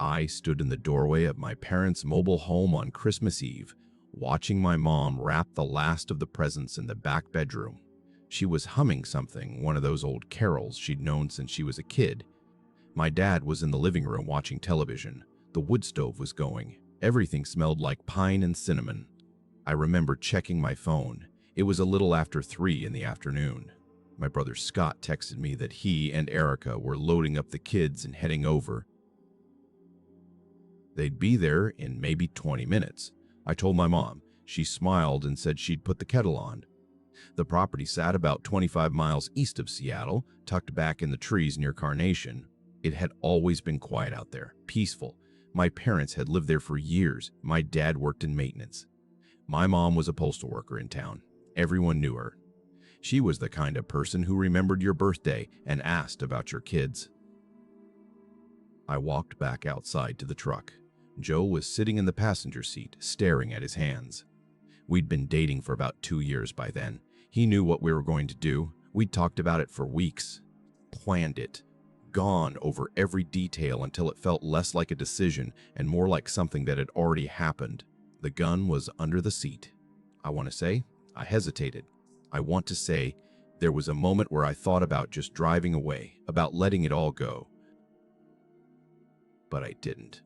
I stood in the doorway of my parents' mobile home on Christmas Eve, watching my mom wrap the last of the presents in the back bedroom. She was humming something, one of those old carols she'd known since she was a kid. My dad was in the living room watching television. The wood stove was going. Everything smelled like pine and cinnamon. I remember checking my phone. It was a little after 3 in the afternoon. My brother Scott texted me that he and Erica were loading up the kids and heading over. They'd be there in maybe 20 minutes. I told my mom. She smiled and said she'd put the kettle on. The property sat about 25 miles east of Seattle, tucked back in the trees near Carnation. It had always been quiet out there, peaceful. My parents had lived there for years. My dad worked in maintenance. My mom was a postal worker in town. Everyone knew her. She was the kind of person who remembered your birthday and asked about your kids. I walked back outside to the truck. Joe was sitting in the passenger seat, staring at his hands. We'd been dating for about 2 years by then. He knew what we were going to do. We'd talked about it for weeks. Planned it. Gone over every detail until it felt less like a decision and more like something that had already happened. The gun was under the seat. I want to say, I hesitated. I want to say, there was a moment where I thought about just driving away, about letting it all go. But I didn't.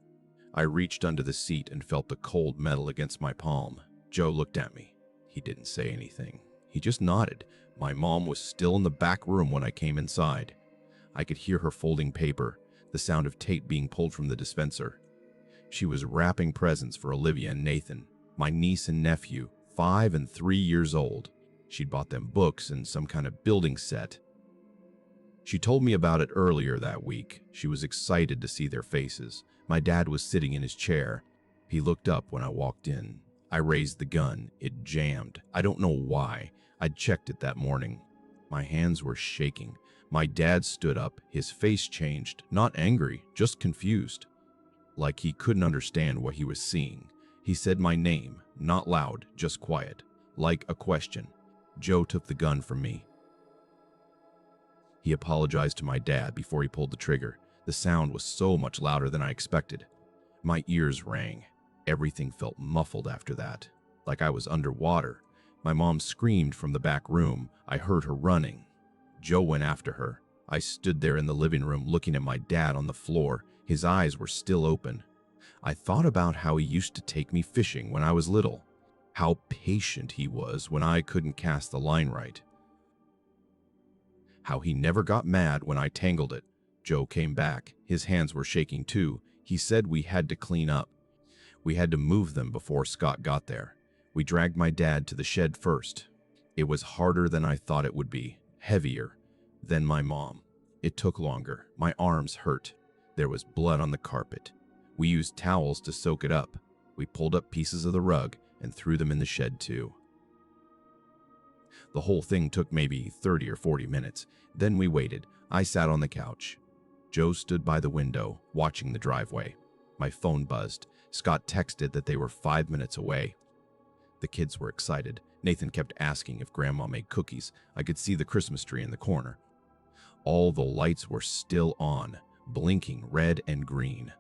I reached under the seat and felt the cold metal against my palm. Joe looked at me. He didn't say anything. He just nodded. My mom was still in the back room when I came inside. I could hear her folding paper, the sound of tape being pulled from the dispenser. She was wrapping presents for Olivia and Nathan, my niece and nephew, 5 and 3 years old. She'd bought them books and some kind of building set. She told me about it earlier that week. She was excited to see their faces. My dad was sitting in his chair. He looked up when I walked in. I raised the gun. It jammed. I don't know why. I'd checked it that morning. My hands were shaking. My dad stood up. His face changed. Not angry, just confused. Like he couldn't understand what he was seeing. He said my name, not loud, just quiet, like a question. Joe took the gun from me. He apologized to my dad before he pulled the trigger. The sound was so much louder than I expected. My ears rang. Everything felt muffled after that, like I was underwater. My mom screamed from the back room. I heard her running. Joe went after her. I stood there in the living room looking at my dad on the floor. His eyes were still open. I thought about how he used to take me fishing when I was little. How patient he was when I couldn't cast the line right. How he never got mad when I tangled it. Joe came back. His hands were shaking too. He said we had to clean up. We had to move them before Scott got there. We dragged my dad to the shed first. It was harder than I thought it would be, heavier. Then my mom. It took longer. My arms hurt. There was blood on the carpet. We used towels to soak it up. We pulled up pieces of the rug and threw them in the shed too. The whole thing took maybe 30 or 40 minutes. Then we waited. I sat on the couch. Joe stood by the window, watching the driveway. My phone buzzed. Scott texted that they were 5 minutes away. The kids were excited. Nathan kept asking if Grandma made cookies. I could see the Christmas tree in the corner. All the lights were still on, blinking red and green.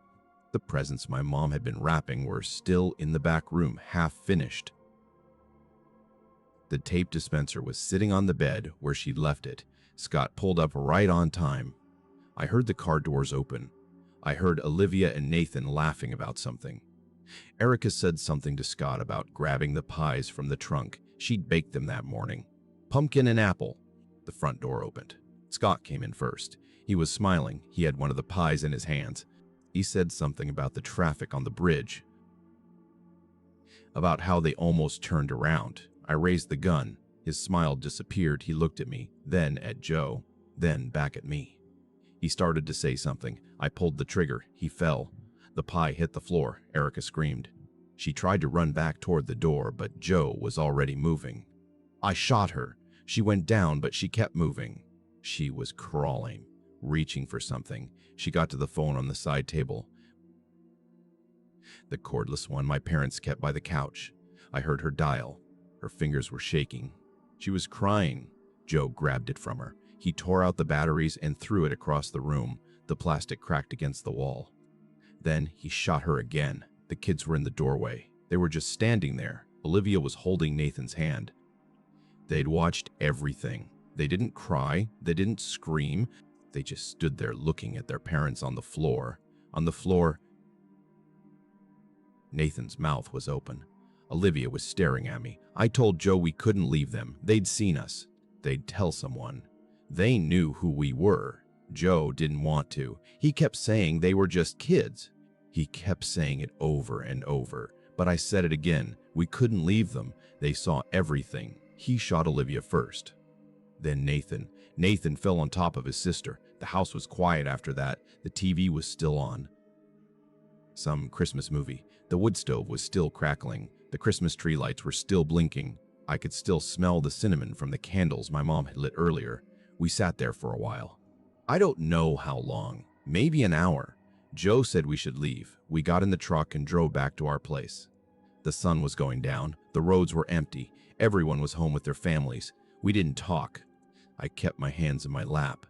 The presents my mom had been wrapping were still in the back room, half finished. The tape dispenser was sitting on the bed where she'd left it. Scott pulled up right on time. I heard the car doors open. I heard Olivia and Nathan laughing about something. Erica said something to Scott about grabbing the pies from the trunk. She'd baked them that morning. Pumpkin and apple. The front door opened. Scott came in first. He was smiling. He had one of the pies in his hands. He said something about the traffic on the bridge, about how they almost turned around. I raised the gun. His smile disappeared. He looked at me, then at Joe, then back at me. He started to say something. I pulled the trigger. He fell. The pie hit the floor. Erica screamed. She tried to run back toward the door, but Joe was already moving. I shot her. She went down, but she kept moving. She was crawling, reaching for something. She got to the phone on the side table, the cordless one my parents kept by the couch. I heard her dial. Her fingers were shaking. She was crying. Joe grabbed it from her. He tore out the batteries and threw it across the room. The plastic cracked against the wall. Then he shot her again. The kids were in the doorway. They were just standing there. Olivia was holding Nathan's hand. They'd watched everything. They didn't cry. They didn't scream. They just stood there looking at their parents on the floor. On the floor, Nathan's mouth was open. Olivia was staring at me. I told Joe we couldn't leave them. They'd seen us. They'd tell someone. They knew who we were. Joe didn't want to. He kept saying they were just kids. He kept saying it over and over. But I said it again. We couldn't leave them. They saw everything. He shot Olivia first. Then Nathan. Nathan fell on top of his sister. The house was quiet after that. The TV was still on. Some Christmas movie. The wood stove was still crackling. The Christmas tree lights were still blinking. I could still smell the cinnamon from the candles my mom had lit earlier. We sat there for a while. I don't know how long. Maybe an hour. Joe said we should leave. We got in the truck and drove back to our place. The sun was going down. The roads were empty. Everyone was home with their families. We didn't talk. I kept my hands in my lap.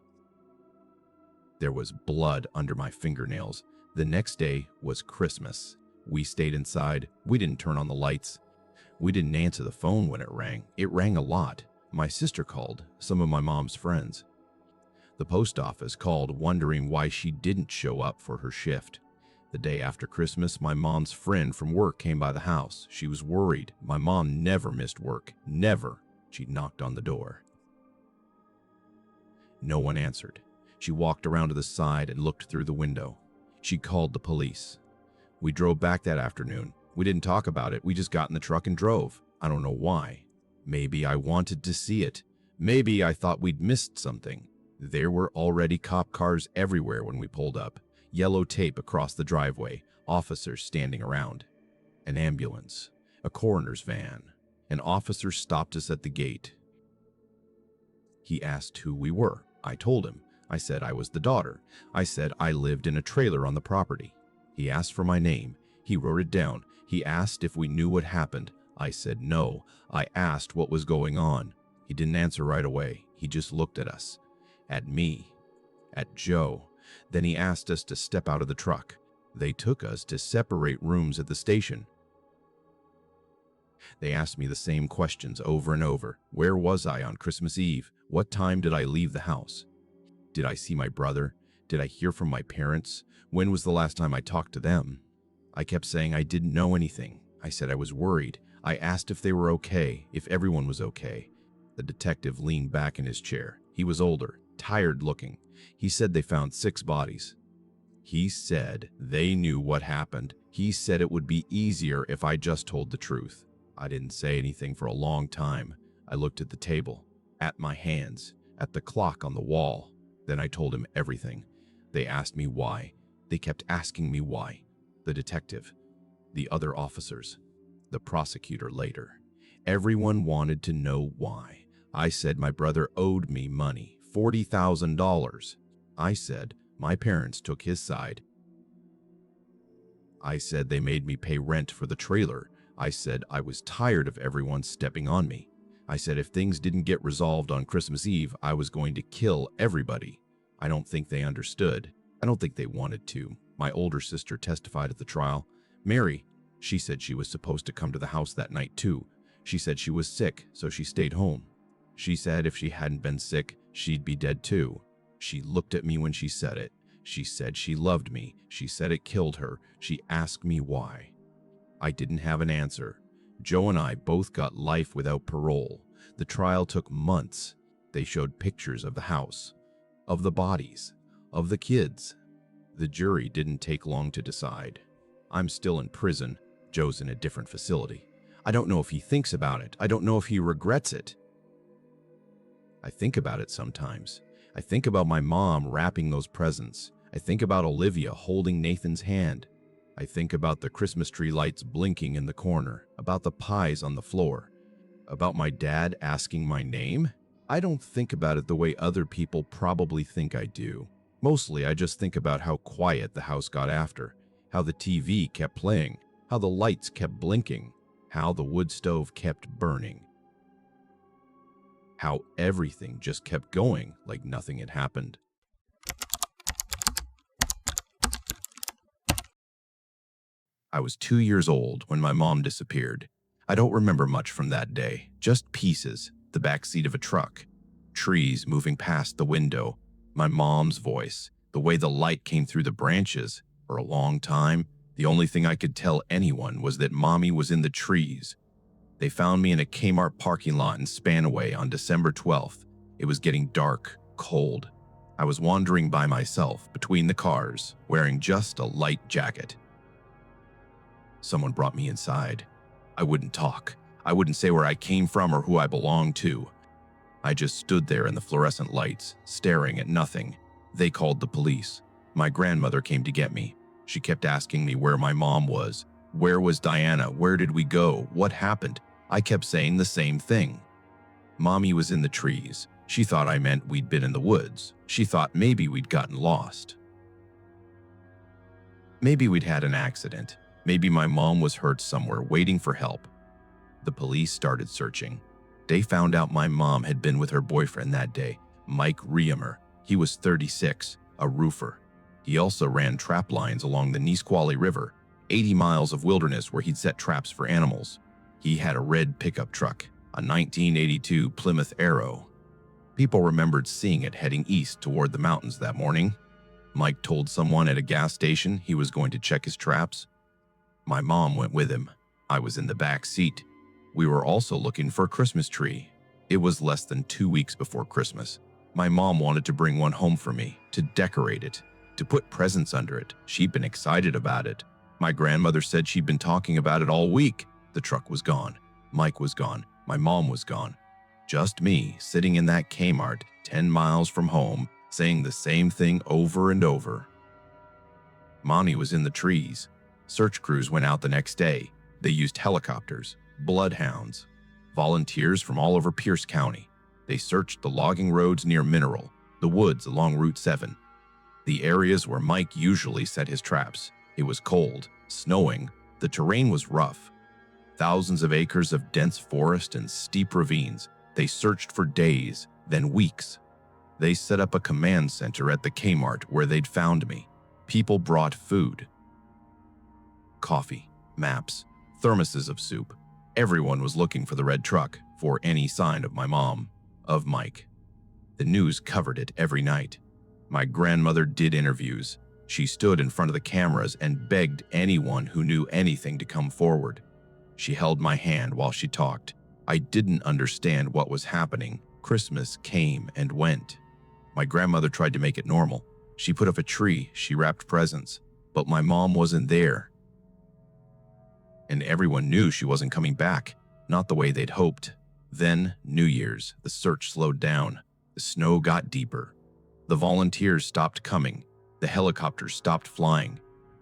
There was blood under my fingernails. The next day was Christmas. We stayed inside. We didn't turn on the lights. We didn't answer the phone when it rang. It rang a lot. My sister called, some of my mom's friends. The post office called, wondering why she didn't show up for her shift. The day after Christmas, my mom's friend from work came by the house. She was worried. My mom never missed work. Never. She knocked on the door. No one answered. She walked around to the side and looked through the window. She called the police. We drove back that afternoon. We didn't talk about it. We just got in the truck and drove. I don't know why. Maybe I wanted to see it. Maybe I thought we'd missed something. There were already cop cars everywhere when we pulled up. Yellow tape across the driveway. Officers standing around. An ambulance. A coroner's van. An officer stopped us at the gate. He asked who we were. I told him. I said I was the daughter. I said I lived in a trailer on the property. He asked for my name. He wrote it down. He asked if we knew what happened. I said no. I asked what was going on. He didn't answer right away. He just looked at us. At me. At Joe. Then he asked us to step out of the truck. They took us to separate rooms at the station. They asked me the same questions over and over. Where was I on Christmas Eve? What time did I leave the house? Did I see my brother? Did I hear from my parents? When was the last time I talked to them? I kept saying I didn't know anything. I said I was worried. I asked if they were okay, if everyone was okay. The detective leaned back in his chair. He was older, tired looking. He said they found 6 bodies. He said they knew what happened. He said it would be easier if I just told the truth. I didn't say anything for a long time. I looked at the table, at my hands, at the clock on the wall. Then I told him everything. They asked me why. They kept asking me why. The detective, the other officers, the prosecutor later. Everyone wanted to know why. I said my brother owed me money, $40,000. I said my parents took his side. I said they made me pay rent for the trailer. I said I was tired of everyone stepping on me. I said if things didn't get resolved on Christmas Eve, I was going to kill everybody. I don't think they understood. I don't think they wanted to. My older sister testified at the trial. Mary, she said she was supposed to come to the house that night too. She said she was sick, so she stayed home. She said if she hadn't been sick, she'd be dead too. She looked at me when she said it. She said she loved me. She said it killed her. She asked me why. I didn't have an answer. Joe and I both got life without parole. The trial took months. They showed pictures of the house, of the bodies, of the kids. The jury didn't take long to decide. I'm still in prison. Joe's in a different facility. I don't know if he thinks about it. I don't know if he regrets it. I think about it sometimes. I think about my mom wrapping those presents. I think about Olivia holding Nathan's hand. I think about the Christmas tree lights blinking in the corner, about the pies on the floor, about my dad asking my name. I don't think about it the way other people probably think I do. Mostly, I just think about how quiet the house got after, how the TV kept playing, how the lights kept blinking, how the wood stove kept burning, how everything just kept going like nothing had happened. I was 2 years old when my mom disappeared. I don't remember much from that day, just pieces, the backseat of a truck, trees moving past the window, my mom's voice, the way the light came through the branches. For a long time, the only thing I could tell anyone was that Mommy was in the trees. They found me in a Kmart parking lot in Spanaway on December 12th. It was getting dark, cold. I was wandering by myself between the cars, wearing just a light jacket. Someone brought me inside. I wouldn't talk. I wouldn't say where I came from or who I belonged to. I just stood there in the fluorescent lights, staring at nothing. They called the police. My grandmother came to get me. She kept asking me where my mom was. Where was Diana? Where did we go? What happened? I kept saying the same thing. Mommy was in the trees. She thought I meant we'd been in the woods. She thought maybe we'd gotten lost. Maybe we'd had an accident. Maybe my mom was hurt somewhere, waiting for help. The police started searching. They found out my mom had been with her boyfriend that day, Mike Riemer. He was 36, a roofer. He also ran trap lines along the Nisqually River, 80 miles of wilderness where he'd set traps for animals. He had a red pickup truck, a 1982 Plymouth Arrow. People remembered seeing it heading east toward the mountains that morning. Mike told someone at a gas station he was going to check his traps. My mom went with him. I was in the back seat. We were also looking for a Christmas tree. It was less than 2 weeks before Christmas. My mom wanted to bring one home for me, to decorate it, to put presents under it. She'd been excited about it. My grandmother said she'd been talking about it all week. The truck was gone. Mike was gone. My mom was gone. Just me, sitting in that Kmart, 10 miles from home, saying the same thing over and over. Mommy was in the trees. Search crews went out the next day. They used helicopters, bloodhounds, volunteers from all over Pierce County. They searched the logging roads near Mineral, the woods along Route 7, the areas where Mike usually set his traps. It was cold, snowing, the terrain was rough. Thousands of acres of dense forest and steep ravines. They searched for days, then weeks. They set up a command center at the Kmart where they'd found me. People brought food, coffee, maps, thermoses of soup. Everyone was looking for the red truck, for any sign of my mom, of Mike. The news covered it every night. My grandmother did interviews. She stood in front of the cameras and begged anyone who knew anything to come forward. She held my hand while she talked. I didn't understand what was happening. Christmas came and went. My grandmother tried to make it normal. She put up a tree, she wrapped presents, but my mom wasn't there. And everyone knew she wasn't coming back, not the way they'd hoped. Then, New Year's, the search slowed down. The snow got deeper. The volunteers stopped coming. The helicopters stopped flying.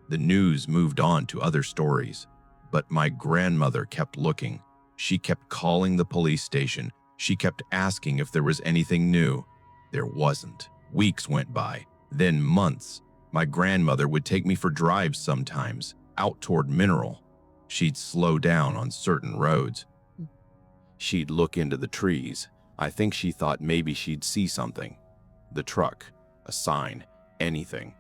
The news moved on to other stories. But my grandmother kept looking. She kept calling the police station. She kept asking if there was anything new. There wasn't. Weeks went by, then months. My grandmother would take me for drives sometimes, out toward Mineral. She'd slow down on certain roads. She'd look into the trees. I think she thought maybe she'd see something. The truck, a sign, anything.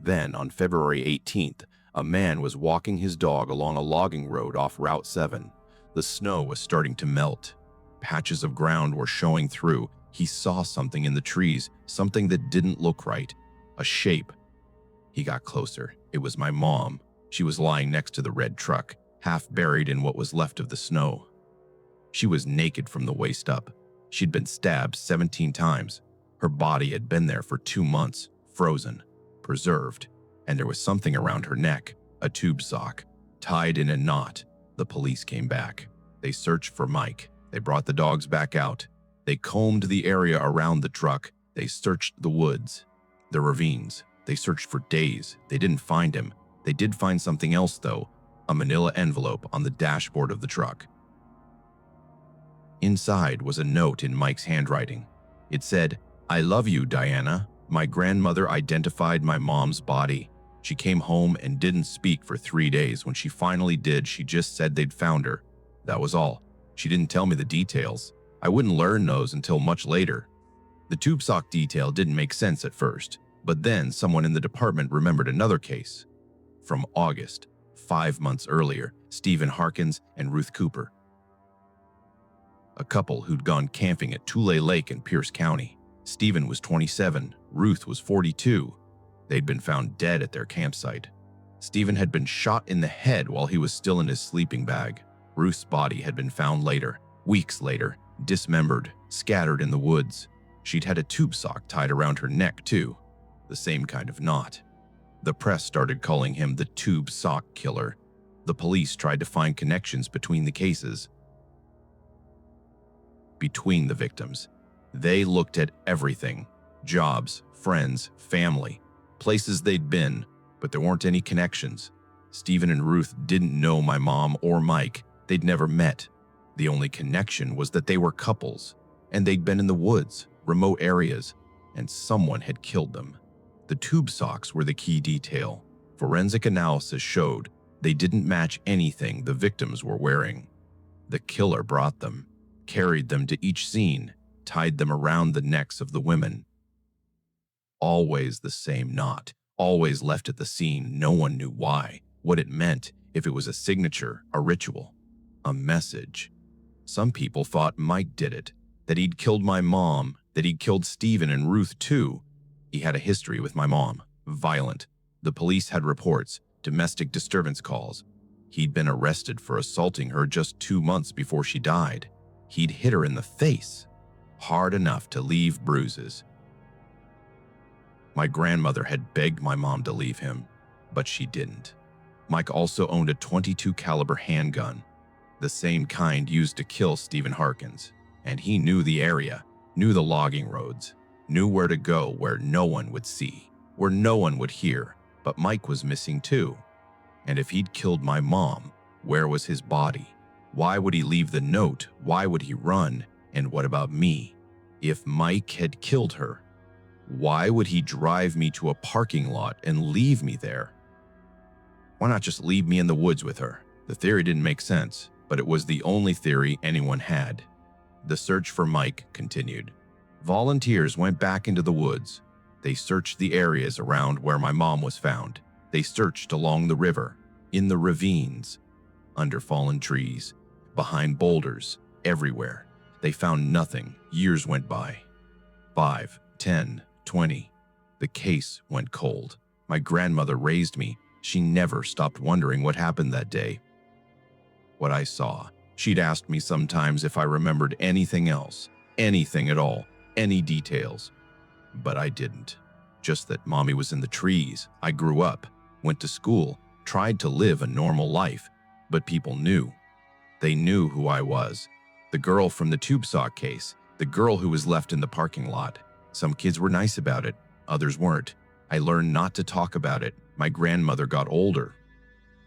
Then, on February 18th, a man was walking his dog along a logging road off Route 7. The snow was starting to melt. Patches of ground were showing through. He saw something in the trees, something that didn't look right. A shape. He got closer. It was my mom. She was lying next to the red truck, half buried in what was left of the snow. She was naked from the waist up. She'd been stabbed 17 times. Her body had been there for 2 months, frozen, preserved, and there was something around her neck, a tube sock, tied in a knot. The police came back. They searched for Mike. They brought the dogs back out. They combed the area around the truck. They searched the woods, the ravines. They searched for days. They didn't find him. They did find something else, though, a manila envelope on the dashboard of the truck. Inside was a note in Mike's handwriting. It said, "I love you, Diana. My grandmother identified my mom's body. She came home and didn't speak for 3 days. When she finally did, she just said they'd found her. That was all. She didn't tell me the details. I wouldn't learn those until much later." The tube sock detail didn't make sense at first, but then someone in the department remembered another case. From August, 5 months earlier, Stephen Harkins and Ruth Cooper, a couple who'd gone camping at Tule Lake in Pierce County. Stephen was 27, Ruth was 42. They'd been found dead at their campsite. Stephen had been shot in the head while he was still in his sleeping bag. Ruth's body had been found later, weeks later, dismembered, scattered in the woods. She'd had a tube sock tied around her neck too, the same kind of knot. The press started calling him the tube sock killer. The police tried to find connections between the cases, between the victims. They looked at everything: jobs, friends, family, places they'd been, but there weren't any connections. Stephen and Ruth didn't know my mom or Mike. They'd never met. The only connection was that they were couples, and they'd been in the woods, remote areas, and someone had killed them. The tube socks were the key detail. Forensic analysis showed they didn't match anything the victims were wearing. The killer brought them, carried them to each scene, tied them around the necks of the women. Always the same knot, always left at the scene. No one knew why, what it meant, if it was a signature, a ritual, a message. Some people thought Mike did it, that he'd killed my mom, that he'd killed Stephen and Ruth too. He had a history with my mom, violent. The police had reports, domestic disturbance calls. He'd been arrested for assaulting her just 2 months before she died. He'd hit her in the face, hard enough to leave bruises. My grandmother had begged my mom to leave him, but she didn't. Mike also owned a .22 caliber handgun, the same kind used to kill Stephen Harkins, and he knew the area, knew the logging roads, knew where to go where no one would see, where no one would hear. But Mike was missing too. And if he'd killed my mom, where was his body? Why would he leave the note? Why would he run? And what about me? If Mike had killed her, why would he drive me to a parking lot and leave me there? Why not just leave me in the woods with her? The theory didn't make sense, but it was the only theory anyone had. The search for Mike continued. Volunteers went back into the woods. They searched the areas around where my mom was found. They searched along the river, in the ravines, under fallen trees, behind boulders, everywhere. They found nothing. Years went by. 5, 10, 20. The case went cold. My grandmother raised me. She never stopped wondering what happened that day, what I saw. She'd asked me sometimes if I remembered anything else, anything at all, any details. But I didn't. Just that Mommy was in the trees. I grew up, went to school, tried to live a normal life, but people knew. They knew who I was. The girl from the tube sock case, the girl who was left in the parking lot. Some kids were nice about it, others weren't. I learned not to talk about it. My grandmother got older.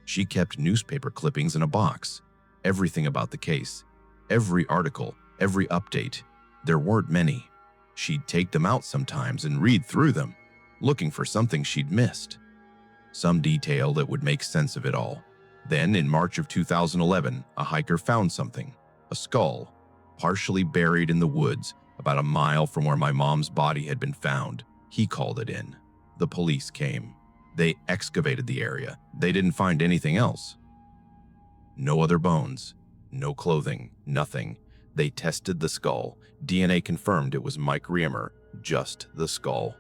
She kept newspaper clippings in a box. Everything about the case, every article, every update. There weren't many. She'd take them out sometimes and read through them, looking for something she'd missed, some detail that would make sense of it all. Then, in March of 2011, a hiker found something, a skull, partially buried in the woods about a mile from where my mom's body had been found. He called it in. The police came. They excavated the area. They didn't find anything else. No other bones, no clothing, nothing. They tested the skull. DNA confirmed it was Mike Riemer, just the skull.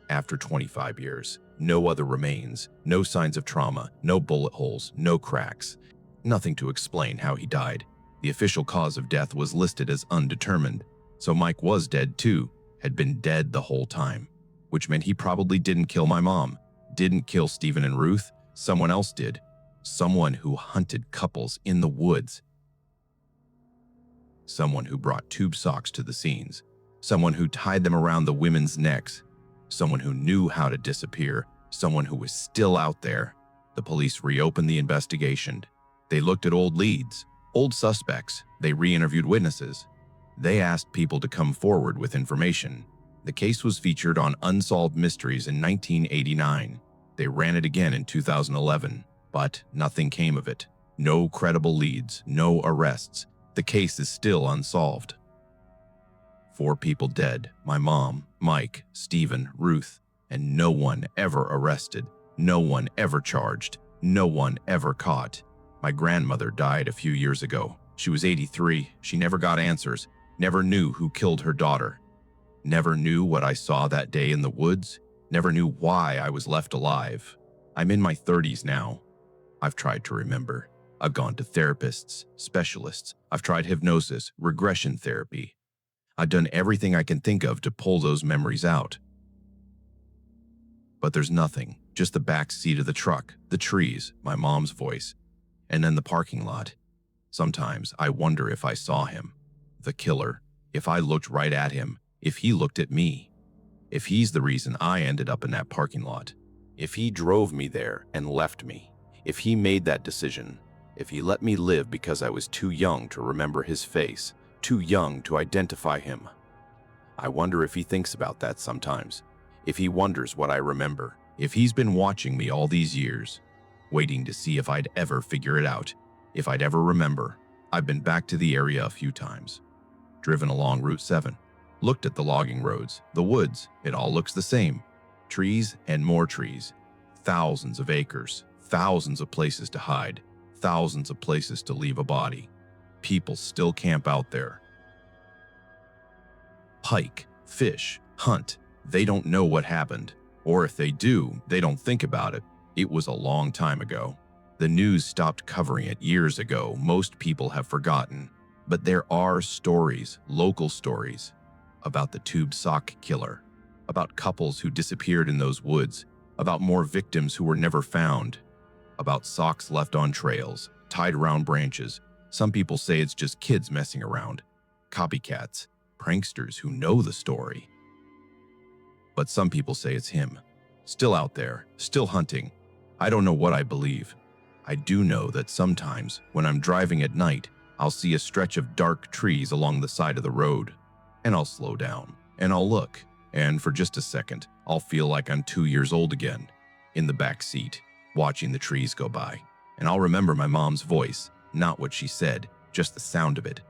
After 25 years, no other remains, no signs of trauma, no bullet holes, no cracks. Nothing to explain how he died. The official cause of death was listed as undetermined, so Mike was dead too, had been dead the whole time, which meant he probably didn't kill my mom, didn't kill Stephen and Ruth. Someone else did. Someone who hunted couples in the woods. Someone who brought tube socks to the scenes. Someone who tied them around the women's necks. Someone who knew how to disappear. Someone who was still out there. The police reopened the investigation. They looked at old leads, old suspects. They re-interviewed witnesses. They asked people to come forward with information. The case was featured on Unsolved Mysteries in 1989. They ran it again in 2011, but nothing came of it. No credible leads, no arrests. The case is still unsolved. 4 people dead: my mom, Mike, Stephen, Ruth, and no one ever arrested, no one ever charged. No one ever caught. My grandmother died a few years ago. She was 83. She never got answers, never knew who killed her daughter, never knew what I saw that day in the woods, never knew why I was left alive. I'm in my 30s now. I've tried to remember. I've gone to therapists, specialists. I've tried hypnosis, regression therapy. I've done everything I can think of to pull those memories out. But there's nothing, just the back seat of the truck, the trees, my mom's voice, and then the parking lot. Sometimes I wonder if I saw him, the killer, if I looked right at him, if he looked at me, if he's the reason I ended up in that parking lot, if he drove me there and left me, if he made that decision, if he let me live because I was too young to remember his face, too young to identify him. I wonder if he thinks about that sometimes, if he wonders what I remember, if he's been watching me all these years, waiting to see if I'd ever figure it out, if I'd ever remember. I've been back to the area a few times, driven along Route 7, looked at the logging roads, the woods, it all looks the same. Trees and more trees, thousands of acres, thousands of places to hide, thousands of places to leave a body. People still camp out there. Hike, fish, hunt. They don't know what happened. Or if they do, they don't think about it. It was a long time ago. The news stopped covering it years ago. Most people have forgotten. But there are stories, local stories, about the tube sock killer, about couples who disappeared in those woods, about more victims who were never found, about socks left on trails, tied around branches. Some people say it's just kids messing around, copycats, pranksters who know the story. But some people say it's him, still out there, still hunting. I don't know what I believe. I do know that sometimes when I'm driving at night, I'll see a stretch of dark trees along the side of the road, and I'll slow down, and I'll look, and for just a second, I'll feel like I'm 2 years old again, in the back seat, watching the trees go by. And I'll remember my mom's voice, not what she said, just the sound of it.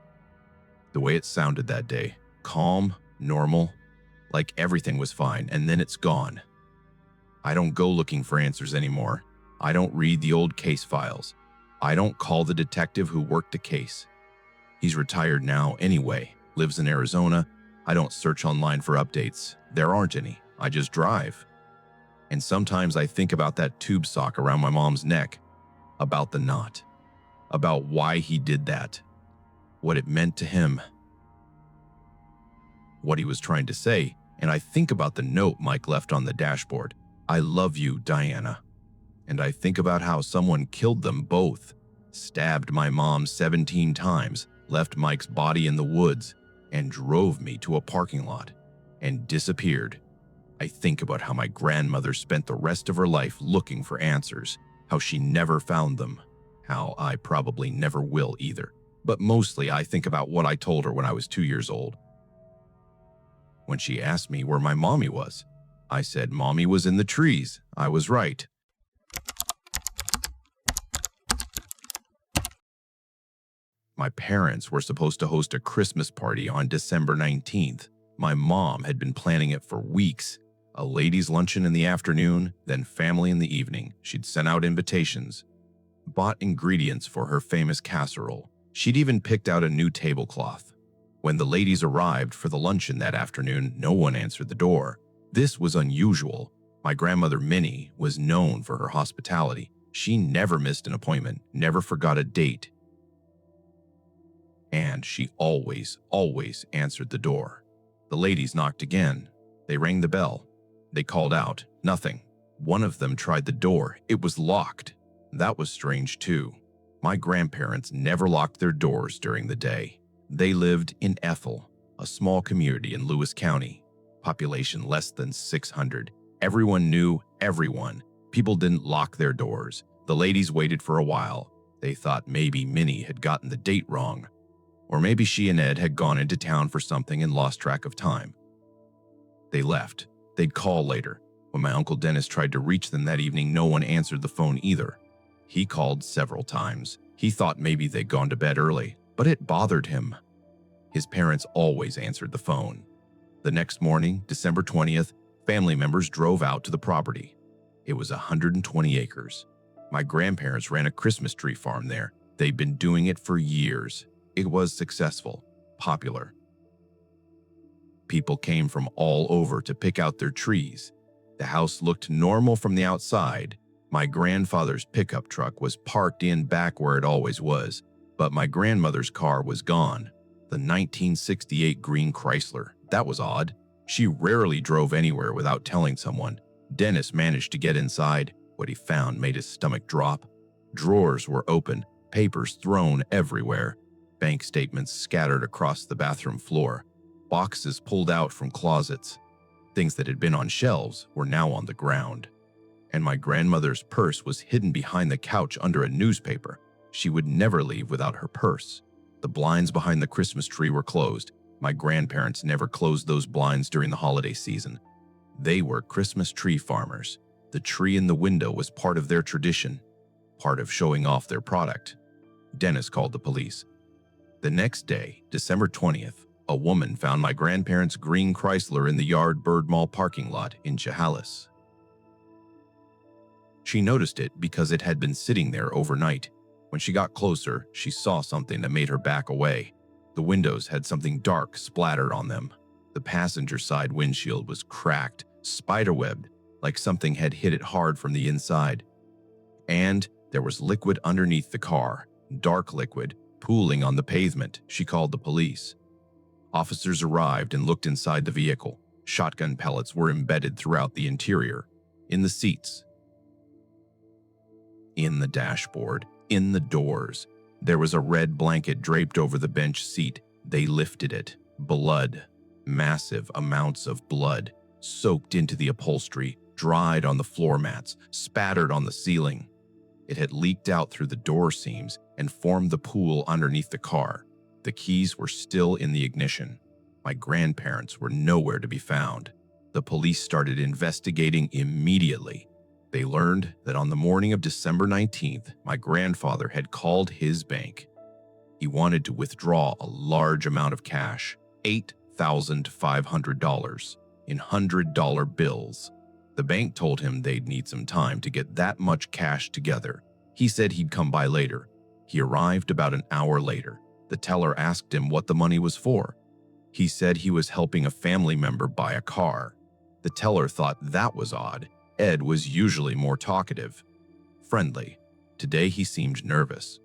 The way it sounded that day, calm, normal, like everything was fine, and then it's gone. I don't go looking for answers anymore. I don't read the old case files. I don't call the detective who worked the case. He's retired now anyway, lives in Arizona. I don't search online for updates. There aren't any. I just drive. And sometimes I think about that tube sock around my mom's neck, about the knot, about why he did that, what it meant to him, what he was trying to say, and I think about the note Mike left on the dashboard. I love you, Diana. And I think about how someone killed them both, stabbed my mom 17 times, left Mike's body in the woods, and drove me to a parking lot, and disappeared. I think about how my grandmother spent the rest of her life looking for answers, how she never found them, how I probably never will either. But mostly I think about what I told her when I was 2 years old. When she asked me where my mommy was, I said mommy was in the trees. I was right. My parents were supposed to host a Christmas party on December 19th. My mom had been planning it for weeks. A ladies' luncheon in the afternoon, then family in the evening. She'd sent out invitations, bought ingredients for her famous casserole. She'd even picked out a new tablecloth. When the ladies arrived for the luncheon that afternoon, no one answered the door. This was unusual. My grandmother Minnie was known for her hospitality. She never missed an appointment, never forgot a date. And she always answered the door. The ladies knocked again. They rang the bell. They called out. Nothing. One of them tried the door. It was locked. That was strange too. My grandparents never locked their doors during the day. They lived in Ethel, a small community in Lewis County. Population less than 600. Everyone knew everyone. People didn't lock their doors. The ladies waited for a while. They thought maybe Minnie had gotten the date wrong. Or maybe she and Ed had gone into town for something and lost track of time. They left. They'd call later. When my Uncle Dennis tried to reach them that evening, no one answered the phone either. He called several times. He thought maybe they'd gone to bed early, but it bothered him. His parents always answered the phone. The next morning, December 20th, family members drove out to the property. It was 120 acres. My grandparents ran a Christmas tree farm there. They'd been doing it for years. It was successful, popular. People came from all over to pick out their trees. The house looked normal from the outside. My grandfather's pickup truck was parked in back where it always was, but my grandmother's car was gone. The 1968 green Chrysler. That was odd. She rarely drove anywhere without telling someone. Dennis managed to get inside. What he found made his stomach drop. Drawers were open, papers thrown everywhere, bank statements scattered across the bathroom floor, boxes pulled out from closets. Things that had been on shelves were now on the ground. And my grandmother's purse was hidden behind the couch under a newspaper. She would never leave without her purse. The blinds behind the Christmas tree were closed. My grandparents never closed those blinds during the holiday season. They were Christmas tree farmers. The tree in the window was part of their tradition, part of showing off their product. Dennis called the police. The next day, December 20th, a woman found my grandparents' green Chrysler in the Yard Bird Mall parking lot in Chehalis. She noticed it because it had been sitting there overnight. When she got closer, she saw something that made her back away. The windows had something dark splattered on them. The passenger side windshield was cracked, spiderwebbed, like something had hit it hard from the inside. And there was liquid underneath the car, dark liquid, pooling on the pavement. She called the police. Officers arrived and looked inside the vehicle. Shotgun pellets were embedded throughout the interior, in the seats, in the dashboard, in the doors. There was a red blanket draped over the bench seat. They lifted it. Blood, massive amounts of blood, soaked into the upholstery, dried on the floor mats, spattered on the ceiling. It had leaked out through the door seams and formed the pool underneath the car. The keys were still in the ignition. My grandparents were nowhere to be found. The police started investigating immediately. They learned that on the morning of December 19th, my grandfather had called his bank. He wanted to withdraw a large amount of cash, $8,500, in $100 bills. The bank told him they'd need some time to get that much cash together. He said he'd come by later. He arrived about an hour later. The teller asked him what the money was for. He said he was helping a family member buy a car. The teller thought that was odd. Ed was usually more talkative, friendly. Today he seemed nervous,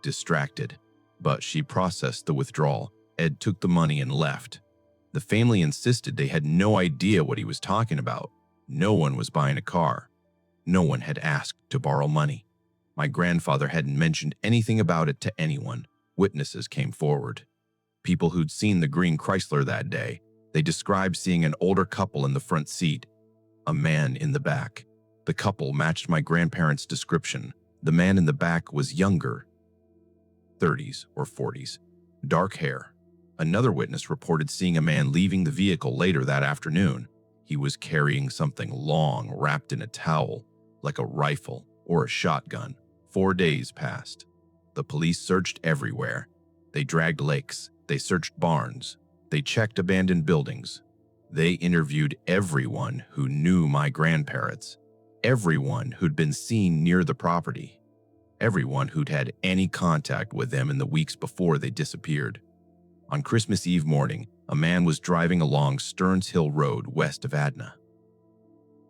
distracted, but she processed the withdrawal. Ed took the money and left. The family insisted they had no idea what he was talking about. No one was buying a car. No one had asked to borrow money. My grandfather hadn't mentioned anything about it to anyone. Witnesses came forward. People who'd seen the green Chrysler that day. They described seeing an older couple in the front seat, a man in the back. The couple matched my grandparents' description. The man in the back was younger, 30s or 40s, dark hair. Another witness reported seeing a man leaving the vehicle later that afternoon. He was carrying something long wrapped in a towel, like a rifle or a shotgun. 4 days passed. The police searched everywhere. They dragged lakes. They searched barns. They checked abandoned buildings. They interviewed everyone who knew my grandparents, everyone who'd been seen near the property, everyone who'd had any contact with them in the weeks before they disappeared. On Christmas Eve morning, a man was driving along Stearns Hill Road west of Adna.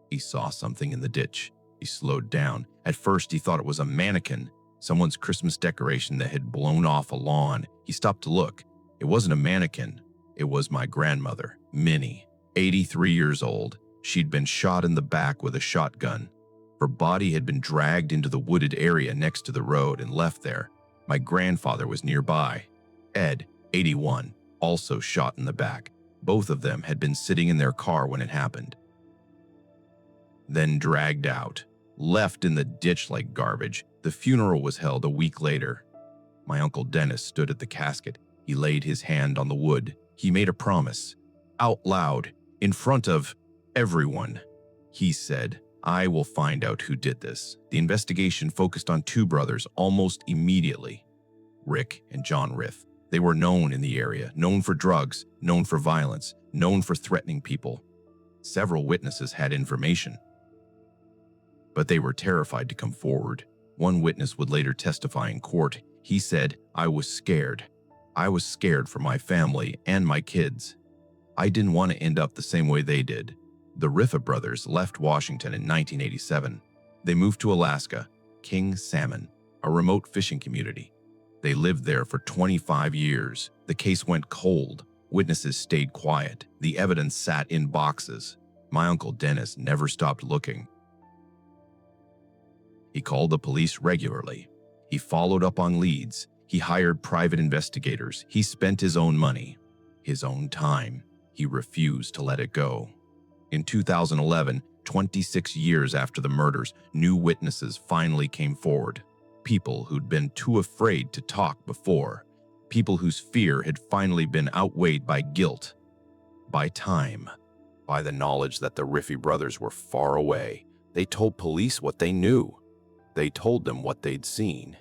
He saw something in the ditch. He slowed down. At first, he thought it was a mannequin, someone's Christmas decoration that had blown off a lawn. He stopped to look. It wasn't a mannequin. It was my grandmother, Minnie, 83 years old. She'd been shot in the back with a shotgun. Her body had been dragged into the wooded area next to the road and left there. My grandfather was nearby. Ed, 81, also shot in the back. Both of them had been sitting in their car when it happened. Then dragged out, left in the ditch like garbage. The funeral was held a week later. My Uncle Dennis stood at the casket. He laid his hand on the wood. He made a promise, out loud, in front of everyone. He said, "I will find out who did this." The investigation focused on two brothers almost immediately, Rick and John Riff. They were known in the area, known for drugs, known for violence, known for threatening people. Several witnesses had information. but they were terrified to come forward. One witness would later testify in court. He said, "I was scared. I was scared for my family and my kids. I didn't want to end up the same way they did." The Riffa brothers left Washington in 1987. They moved to Alaska, King Salmon, a remote fishing community. They lived there for 25 years. The case went cold. Witnesses stayed quiet. The evidence sat in boxes. My Uncle Dennis never stopped looking. He called the police regularly. He followed up on leads. He hired private investigators. He spent his own money, his own time. He refused to let it go. In 2011, 26 years after the murders, new witnesses finally came forward. People who'd been too afraid to talk before. People whose fear had finally been outweighed by guilt, by time, by the knowledge that the Riffa brothers were far away. They told police what they knew. They told them what they'd seen.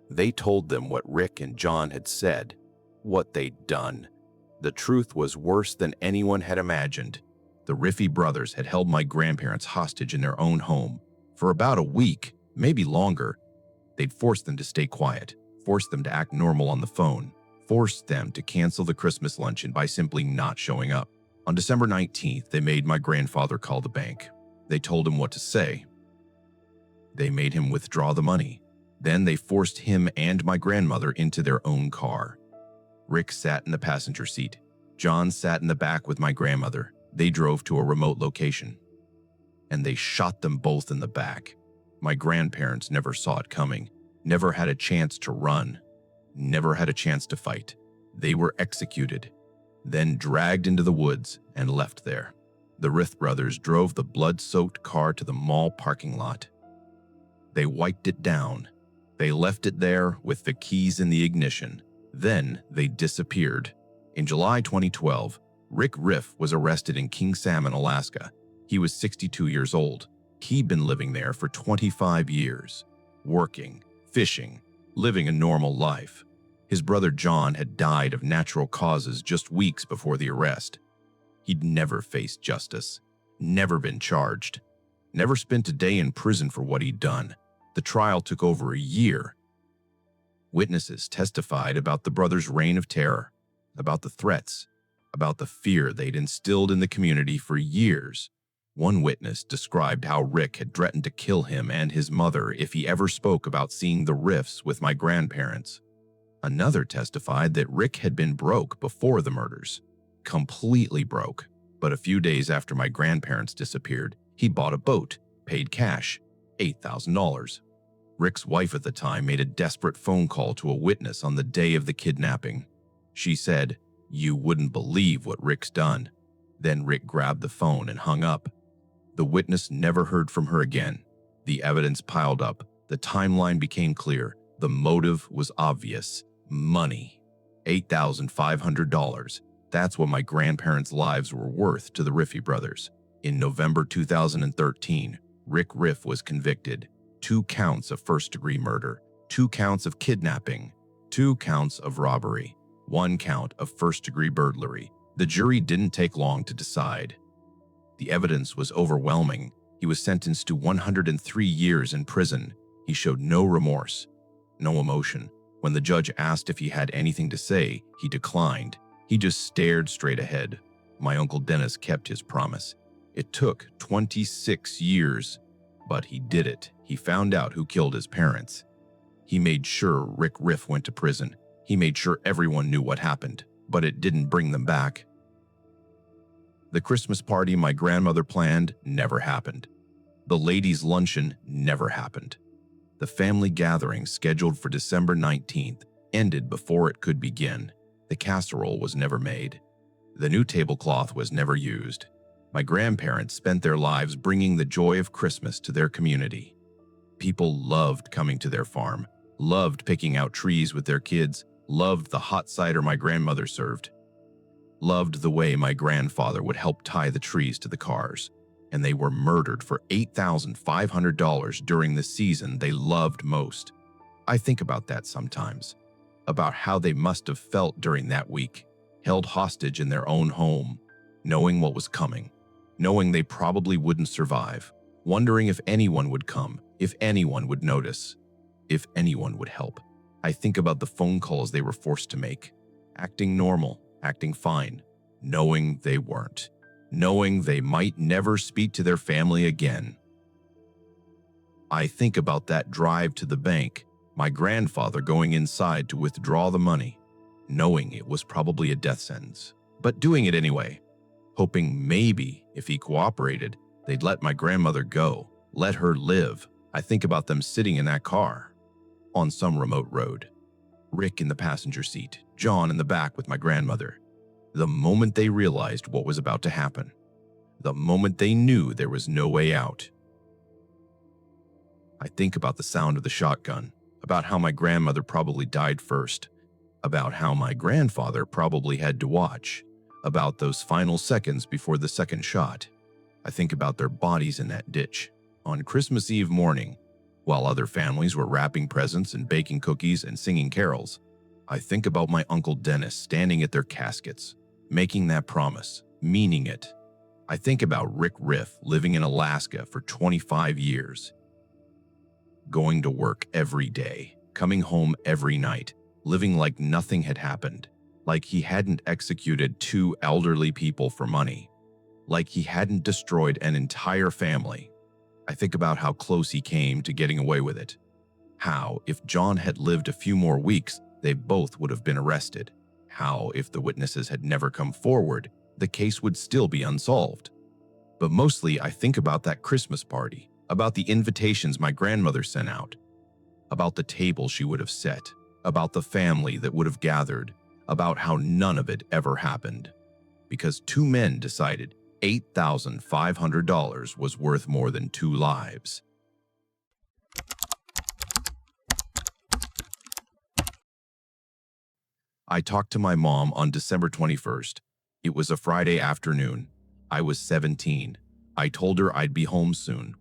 They told them what Rick and John had said, what they'd done. The truth was worse than anyone had imagined. The Riffa brothers had held my grandparents hostage in their own home. For about a week, maybe longer, they'd forced them to stay quiet, forced them to act normal on the phone, forced them to cancel the Christmas luncheon by simply not showing up. On December 19th, they made my grandfather call the bank. They told him what to say. They made him withdraw the money. Then they forced him and my grandmother into their own car. Rick sat in the passenger seat. John sat in the back with my grandmother. They drove to a remote location, and they shot them both in the back. My grandparents never saw it coming, never had a chance to run, never had a chance to fight. They were executed, then dragged into the woods and left there. The Riffa brothers drove the blood-soaked car to the mall parking lot. They wiped it down. They left it there with the keys in the ignition. Then they disappeared. In July 2012, Rick Riffa was arrested in King Salmon, Alaska. He was 62 years old. He'd been living there for 25 years, working, fishing, living a normal life. His brother John had died of natural causes just weeks before the arrest. He'd never faced justice, never been charged, never spent a day in prison for what he'd done. The trial took over a year. Witnesses testified about the brothers' reign of terror, about the threats, about the fear they'd instilled in the community for years. One witness described how Rick had threatened to kill him and his mother if he ever spoke about seeing the Riffs with my grandparents. Another testified that Rick had been broke before the murders, completely broke. But a few days after my grandparents disappeared, he bought a boat, paid cash, $8,000. Rick's wife at the time made a desperate phone call to a witness on the day of the kidnapping. She said, "You wouldn't believe what Rick's done." Then Rick grabbed the phone and hung up. The witness never heard from her again. The evidence piled up. The timeline became clear. The motive was obvious. Money. $8,500. That's what my grandparents' lives were worth to the Riffa brothers. In November 2013, Rick Riffa was convicted. 2 counts of first-degree murder, 2 counts of kidnapping, 2 counts of robbery, 1 count of first-degree burglary. The jury didn't take long to decide. The evidence was overwhelming. He was sentenced to 103 years in prison. He showed no remorse, no emotion. When the judge asked if he had anything to say, he declined. He just stared straight ahead. My Uncle Dennis kept his promise. It took 26 years, but he did it. He found out who killed his parents. He made sure Rick Riffa went to prison. He made sure everyone knew what happened, but it didn't bring them back. The Christmas party my grandmother planned never happened. The ladies' luncheon never happened. The family gathering scheduled for December 19th ended before it could begin. The casserole was never made. The new tablecloth was never used. My grandparents spent their lives bringing the joy of Christmas to their community. People loved coming to their farm, loved picking out trees with their kids, loved the hot cider my grandmother served, loved the way my grandfather would help tie the trees to the cars, and they were murdered for $8,500 during the season they loved most. I think about that sometimes, about how they must have felt during that week, held hostage in their own home, knowing what was coming, knowing they probably wouldn't survive, wondering if anyone would come, if anyone would notice, if anyone would help. I think about the phone calls they were forced to make, acting normal, acting fine, knowing they weren't, knowing they might never speak to their family again. I think about that drive to the bank, my grandfather going inside to withdraw the money, knowing it was probably a death sentence, but doing it anyway, hoping maybe if he cooperated, they'd let my grandmother go, let her live. I think about them sitting in that car on some remote road, Rick in the passenger seat, John in the back with my grandmother. The moment they realized what was about to happen, the moment they knew there was no way out. I think about the sound of the shotgun, about how my grandmother probably died first, about how my grandfather probably had to watch, about those final seconds before the second shot. I think about their bodies in that ditch on Christmas Eve morning, while other families were wrapping presents and baking cookies and singing carols. I think about my Uncle Dennis standing at their caskets, making that promise, meaning it. I think about Rick Riff living in Alaska for 25 years, going to work every day, coming home every night, living like nothing had happened, like he hadn't executed 2 elderly people for money, like he hadn't destroyed an entire family. I think about how close he came to getting away with it, how if John had lived a few more weeks, they both would have been arrested, how if the witnesses had never come forward, the case would still be unsolved. But mostly I think about that Christmas party, about the invitations my grandmother sent out, about the table she would have set, about the family that would have gathered, about how none of it ever happened, because 2 men decided $8,500 was worth more than 2 lives. I talked to my mom on December 21st. It was a Friday afternoon. I was 17. I told her I'd be home soon.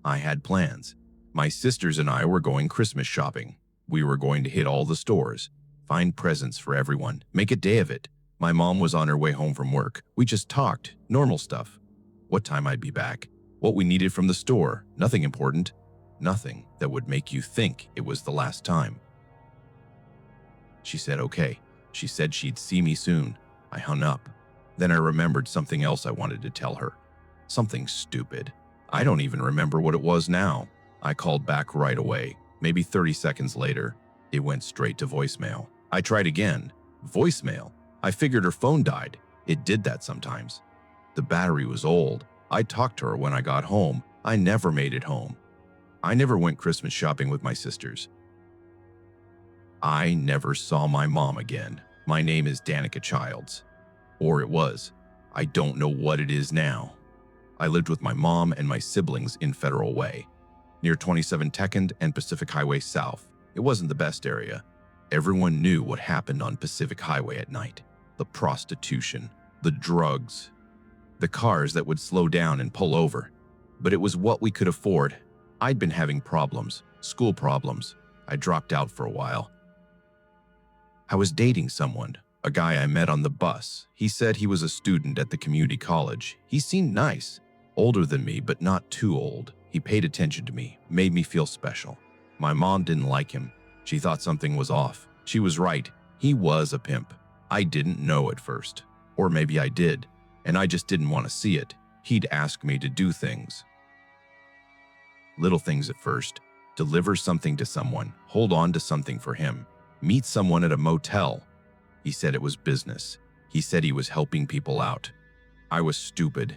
I had plans. My sisters and I were going Christmas shopping. We were going to hit all the stores, find presents for everyone, make a day of it. My mom was on her way home from work. We just talked, normal stuff. What time I'd be back, what we needed from the store, nothing important, nothing that would make you think it was the last time. She said okay. She said she'd see me soon. I hung up. Then I remembered something else I wanted to tell her. Something stupid. I don't even remember what it was now. I called back right away. Maybe 30 seconds later, it went straight to voicemail. I tried again. Voicemail. I figured her phone died. It did that sometimes. The battery was old. I talked to her when I got home. I never made it home. I never went Christmas shopping with my sisters. I never saw my mom again. My name is Danica Childs. Or it was. I don't know what it is now. I lived with my mom and my siblings in Federal Way, near 27 Techend and Pacific Highway South. It wasn't the best area. Everyone knew what happened on Pacific Highway at night. The prostitution, the drugs, the cars that would slow down and pull over. But it was what we could afford. I'd been having problems, school problems. I dropped out for a while. I was dating someone, a guy I met on the bus. He said he was a student at the community college. He seemed nice, older than me, but not too old. He paid attention to me, made me feel special. My mom didn't like him. She thought something was off. She was right. He was a pimp. I didn't know at first. Or maybe I did, and I just didn't want to see it. He'd ask me to do things. Little things at first. Deliver something to someone. Hold on to something for him. Meet someone at a motel. He said it was business. He said he was helping people out. I was stupid.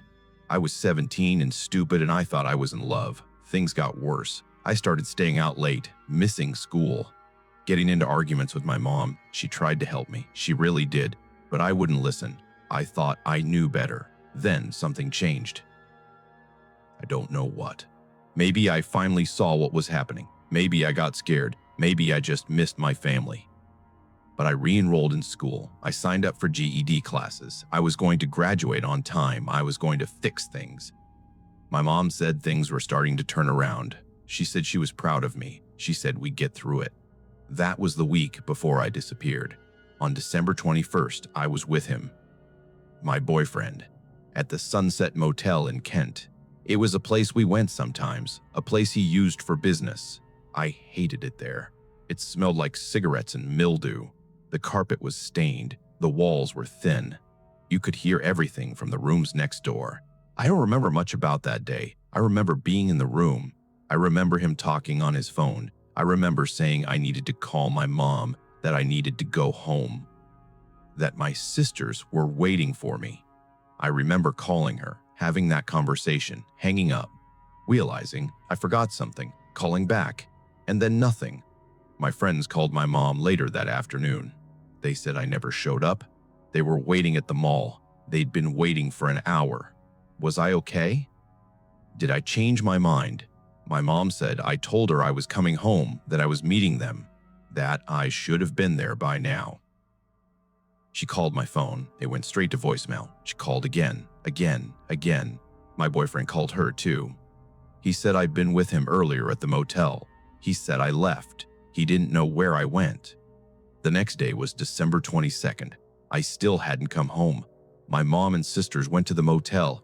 I was 17 and stupid, and I thought I was in love. Things got worse. I started staying out late, missing school, getting into arguments with my mom. She tried to help me. She really did, but I wouldn't listen. I thought I knew better. Then something changed. I don't know what. Maybe I finally saw what was happening. Maybe I got scared. Maybe I just missed my family. But I re-enrolled in school. I signed up for GED classes. I was going to graduate on time. I was going to fix things. My mom said things were starting to turn around. She said she was proud of me. She said we'd get through it. That was the week before I disappeared. On December 21st, I was with him, my boyfriend, at the Sunset Motel in Kent. It was a place we went sometimes, a place he used for business. I hated it there. It smelled like cigarettes and mildew. The carpet was stained. The walls were thin. You could hear everything from the rooms next door. I don't remember much about that day. I remember being in the room. I remember him talking on his phone. I remember saying I needed to call my mom, that I needed to go home, that my sisters were waiting for me. I remember calling her, having that conversation, hanging up, realizing I forgot something, calling back, and then nothing. My friends called my mom later that afternoon. They said I never showed up. They were waiting at the mall. They'd been waiting for an hour. Was I okay? Did I change my mind? My mom said I told her I was coming home, that I was meeting them, that I should have been there by now. She called my phone. It went straight to voicemail. She called again. My boyfriend called her too. He said I'd been with him earlier at the motel. He said I left. He didn't know where I went. The next day was December 22nd. I still hadn't come home. My mom and sisters went to the motel,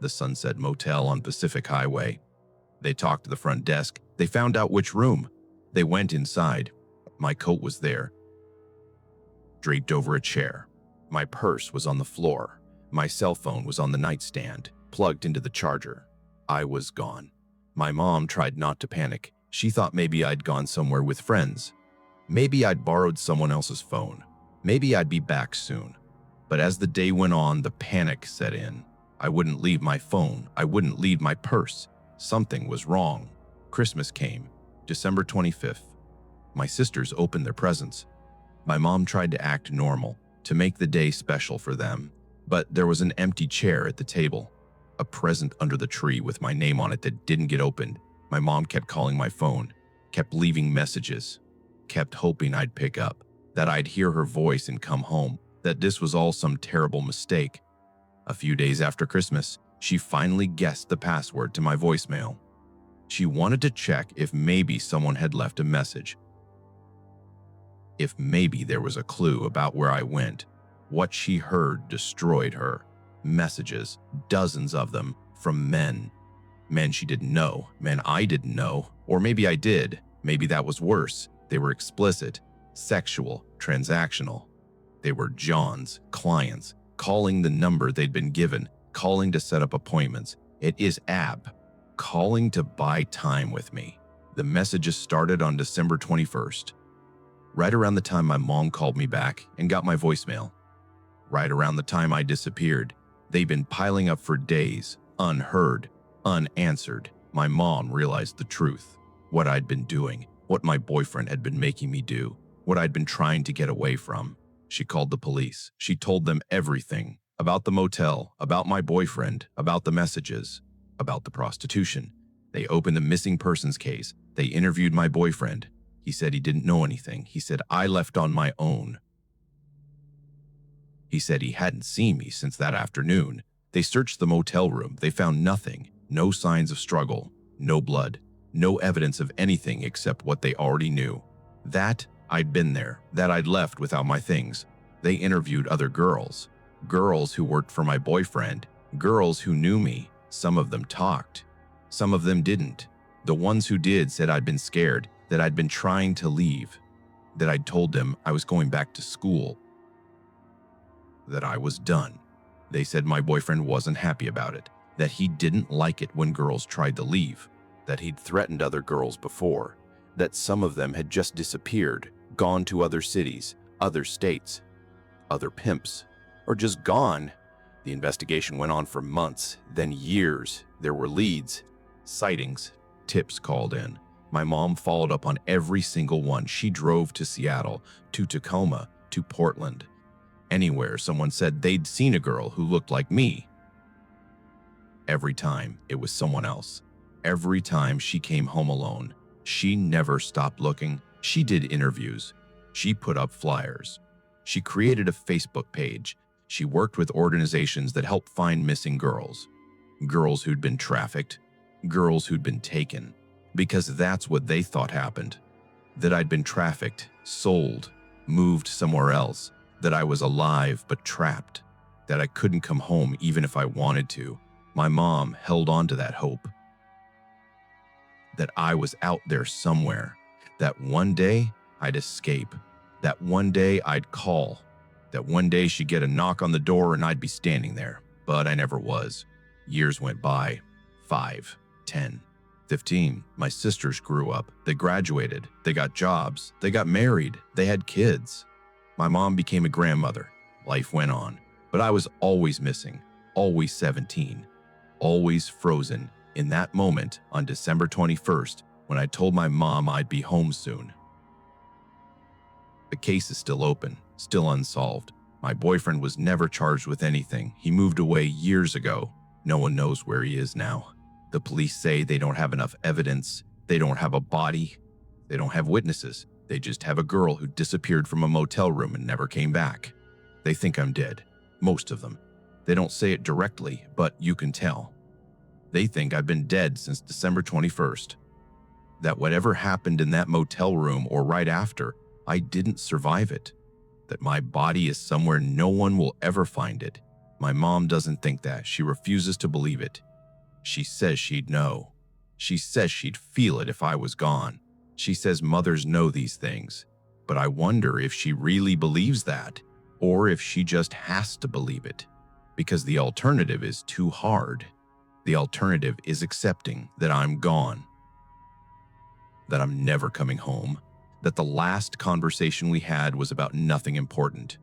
the Sunset Motel on Pacific Highway. They talked to the front desk. They found out which room. They went inside. My coat was there, draped over a chair. My purse was on the floor. My cell phone was on the nightstand, plugged into the charger. I was gone. My mom tried not to panic. She thought maybe I'd gone somewhere with friends. Maybe I'd borrowed someone else's phone. Maybe I'd be back soon. But as the day went on, the panic set in. I wouldn't leave my phone. I wouldn't leave my purse. Something was wrong. Christmas came, December 25th. My sisters opened their presents. My mom tried to act normal, to make the day special for them, but there was an empty chair at the table, a present under the tree with my name on it that didn't get opened. My mom kept calling my phone, kept leaving messages, kept hoping I'd pick up, that I'd hear her voice and come home, that this was all some terrible mistake. A few days after Christmas, she finally guessed the password to my voicemail. She wanted to check if maybe someone had left a message. If maybe there was a clue about where I went. What she heard destroyed her. Messages, dozens of them, from men. Men she didn't know, men I didn't know, or maybe I did. Maybe that was worse. They were explicit, sexual, transactional. They were John's clients, calling the number they'd been given, calling to set up appointments. It is Ab, calling to buy time with me. The messages started on December 21st. Right around the time my mom called me back and got my voicemail. Right around the time I disappeared. They'd been piling up for days, unheard, unanswered. My mom realized the truth. What I'd been doing, what my boyfriend had been making me do, what I'd been trying to get away from. She called the police. She told them everything. About the motel, about my boyfriend, about the messages, about the prostitution. They opened the missing persons case. They interviewed my boyfriend. He said he didn't know anything. He said I left on my own. He said he hadn't seen me since that afternoon. They searched the motel room. They found nothing. No signs of struggle. No blood. No evidence of anything except what they already knew. That I'd been there. That I'd left without my things. They interviewed other girls. Girls who worked for my boyfriend. Girls who knew me. Some of them talked. Some of them didn't. The ones who did said I'd been scared, that I'd been trying to leave, that I'd told them I was going back to school, that I was done. They said my boyfriend wasn't happy about it, that he didn't like it when girls tried to leave, that he'd threatened other girls before, that some of them had just disappeared, gone to other cities, other states, other pimps, or just gone. The investigation went on for months, then years. There were leads, sightings, tips called in. My mom followed up on every single one. She drove to Seattle, to Tacoma, to Portland. Anywhere someone said they'd seen a girl who looked like me. Every time it was someone else. Every time she came home alone. She never stopped looking. She did interviews. She put up flyers. She created a Facebook page. She worked with organizations that help find missing girls. Girls who'd been trafficked. Girls who'd been taken. Because that's what they thought happened. That I'd been trafficked, sold, moved somewhere else. That I was alive but trapped. That I couldn't come home even if I wanted to. My mom held on to that hope that I was out there somewhere, that one day I'd escape, that one day I'd call, that one day she'd get a knock on the door and I'd be standing there. But I never was. Years went by. 5, 10, 15. My sisters grew up. They graduated. They got jobs. They got married. They had kids. My mom became a grandmother. Life went on. But I was always missing, always 17, always frozen in that moment on December 21st when I told my mom I'd be home soon. The case is still open, still unsolved. My boyfriend was never charged with anything. He moved away years ago. No one knows where he is now. The police say they don't have enough evidence. They don't have a body. They don't have witnesses. They just have a girl who disappeared from a motel room and never came back. They think I'm dead. Most of them. They don't say it directly, but you can tell. They think I've been dead since December 21st. That whatever happened in that motel room or right after, I didn't survive it. That my body is somewhere no one will ever find it. My mom doesn't think that. She refuses to believe it. She says she'd know. She says she'd feel it if I was gone. She says mothers know these things. But I wonder if she really believes that, or if she just has to believe it. Because the alternative is too hard. The alternative is accepting that I'm gone. That I'm never coming home. That the last conversation we had was about nothing important.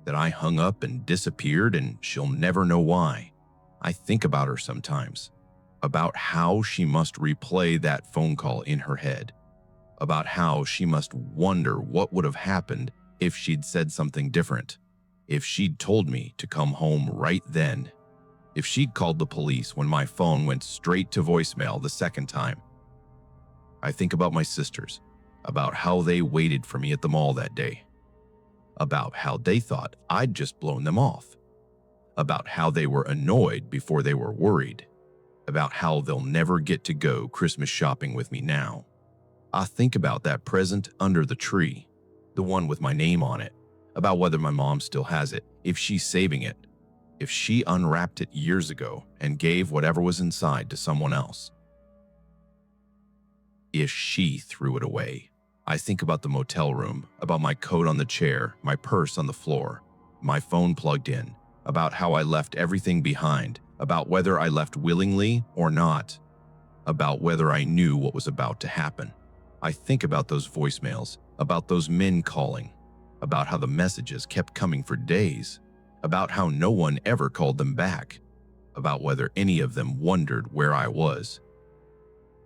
That I hung up and disappeared and she'll never know why. I think about her sometimes. About how she must replay that phone call in her head. About how she must wonder what would have happened if she'd said something different. If she'd told me to come home right then. If she'd called the police when my phone went straight to voicemail the second time. I think about my sisters, about how they waited for me at the mall that day, about how they thought I'd just blown them off, about how they were annoyed before they were worried, about how they'll never get to go Christmas shopping with me now. I think about that present under the tree, the one with my name on it, about whether my mom still has it, if she's saving it, if she unwrapped it years ago and gave whatever was inside to someone else. If she threw it away. I think about the motel room, about my coat on the chair, my purse on the floor, my phone plugged in, about how I left everything behind, about whether I left willingly or not, about whether I knew what was about to happen. I think about those voicemails, about those men calling, about how the messages kept coming for days, about how no one ever called them back, about whether any of them wondered where I was,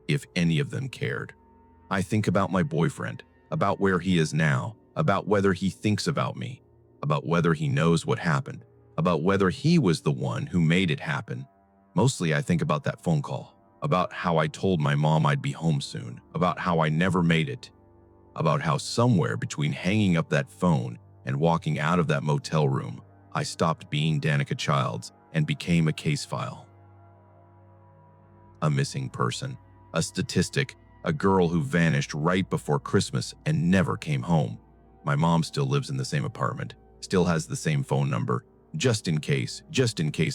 if any of them cared. I think about my boyfriend, about where he is now, about whether he thinks about me, about whether he knows what happened, about whether he was the one who made it happen. Mostly I think about that phone call, about how I told my mom I'd be home soon, about how I never made it, about how somewhere between hanging up that phone and walking out of that motel room, I stopped being Danica Childs and became a case file. A missing person, a statistic, a girl who vanished right before Christmas and never came home. My mom still lives in the same apartment, still has the same phone number, just in case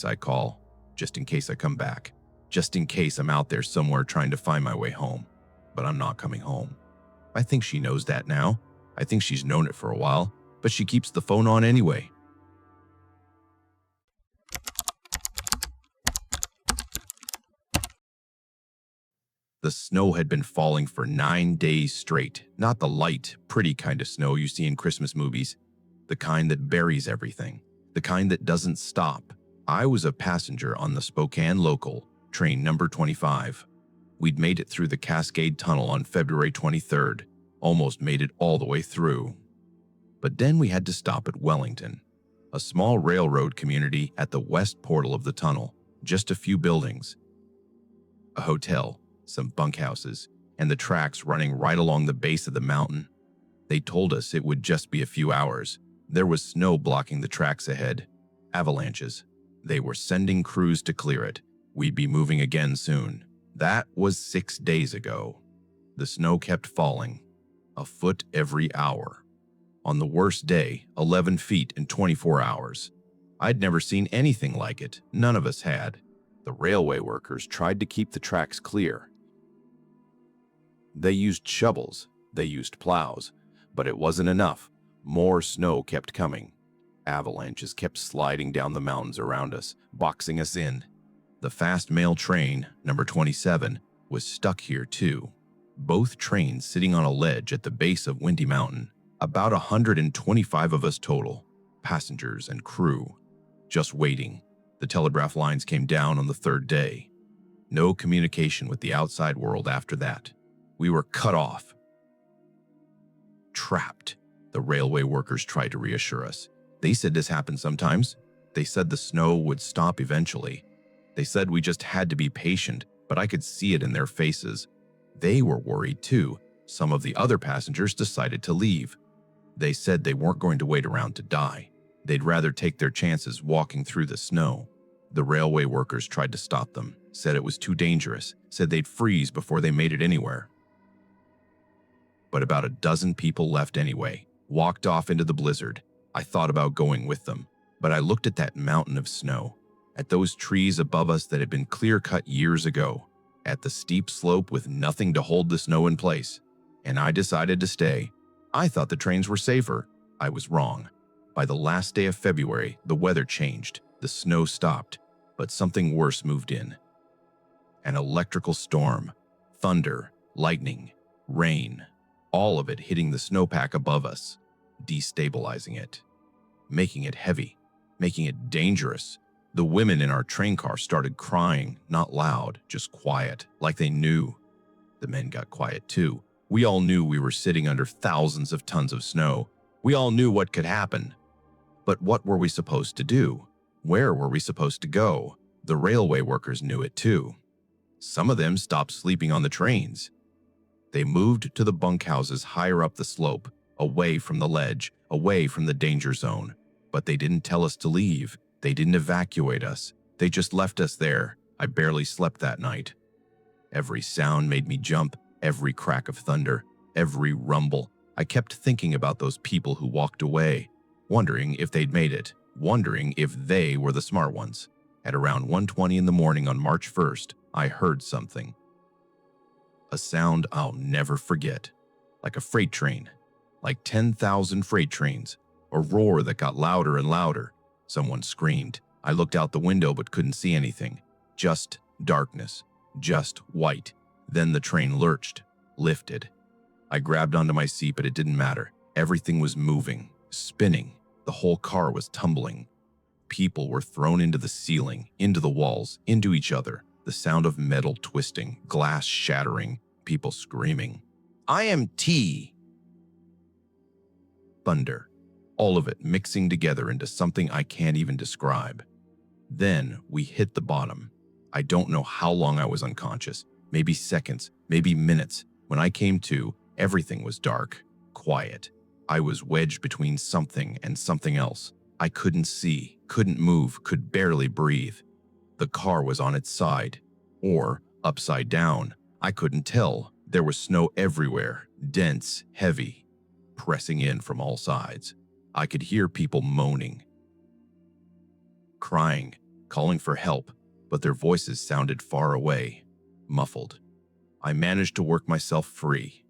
I call, just in case I come back, just in case I'm out there somewhere trying to find my way home. But I'm not coming home. I think she knows that now. I think she's known it for a while, but she keeps the phone on anyway. The snow had been falling for 9 days straight, not the light, pretty kind of snow you see in Christmas movies, the kind that buries everything, the kind that doesn't stop. I was a passenger on the Spokane Local, train number 25. We'd made it through the Cascade Tunnel on February 23rd, almost made it all the way through. But then we had to stop at Wellington, a small railroad community at the west portal of the tunnel, just a few buildings, a hotel, some bunkhouses, and the tracks running right along the base of the mountain. They told us it would just be a few hours. There was snow blocking the tracks ahead. Avalanches. They were sending crews to clear it. We'd be moving again soon. That was 6 days ago. The snow kept falling, a foot every hour. On the worst day, 11 feet in 24 hours. I'd never seen anything like it. None of us had. The railway workers tried to keep the tracks clear. They used shovels, they used plows, but it wasn't enough. More snow kept coming. Avalanches kept sliding down the mountains around us, boxing us in. The fast mail train, number 27, was stuck here too. Both trains sitting on a ledge at the base of Windy Mountain. About 125 of us total, passengers and crew. Just waiting. The telegraph lines came down on the third day. No communication with the outside world after that. We were cut off. Trapped. The railway workers tried to reassure us. They said this happened sometimes. They said the snow would stop eventually. They said we just had to be patient, but I could see it in their faces. They were worried too. Some of the other passengers decided to leave. They said they weren't going to wait around to die. They'd rather take their chances walking through the snow. The railway workers tried to stop them, said it was too dangerous, said they'd freeze before they made it anywhere. But about a dozen people left anyway, walked off into the blizzard. I thought about going with them, but I looked at that mountain of snow, at those trees above us that had been clear-cut years ago, at the steep slope with nothing to hold the snow in place, and I decided to stay. I thought the trains were safer. I was wrong. By the last day of February, the weather changed, the snow stopped, but something worse moved in. An electrical storm, thunder, lightning, rain, all of it hitting the snowpack above us, destabilizing it, making it heavy, making it dangerous. The women in our train car started crying, not loud, just quiet, like they knew. The men got quiet too. We all knew we were sitting under thousands of tons of snow. We all knew what could happen. But what were we supposed to do? Where were we supposed to go? The railway workers knew it too. Some of them stopped sleeping on the trains. They moved to the bunkhouses higher up the slope, away from the ledge, away from the danger zone. But they didn't tell us to leave. They didn't evacuate us. They just left us there. I barely slept that night. Every sound made me jump, every crack of thunder, every rumble. I kept thinking about those people who walked away, wondering if they'd made it, wondering if they were the smart ones. At around 1:20 in the morning on March 1st, I heard something. A sound I'll never forget. Like a freight train. Like 10,000 freight trains. A roar that got louder and louder. Someone screamed. I looked out the window but couldn't see anything. Just darkness. Just white. Then the train lurched, lifted. I grabbed onto my seat, but it didn't matter. Everything was moving, spinning. The whole car was tumbling. People were thrown into the ceiling, into the walls, into each other. The sound of metal twisting, glass shattering, people screaming. I am T. Thunder. All of it mixing together into something I can't even describe. Then we hit the bottom. I don't know how long I was unconscious. Maybe seconds, maybe minutes. When I came to, everything was dark, quiet. I was wedged between something and something else. I couldn't see, couldn't move, could barely breathe. The car was on its side, or upside down. I couldn't tell. There was snow everywhere, dense, heavy, pressing in from all sides. I could hear people moaning, crying, calling for help, but their voices sounded far away, muffled. I managed to work myself free,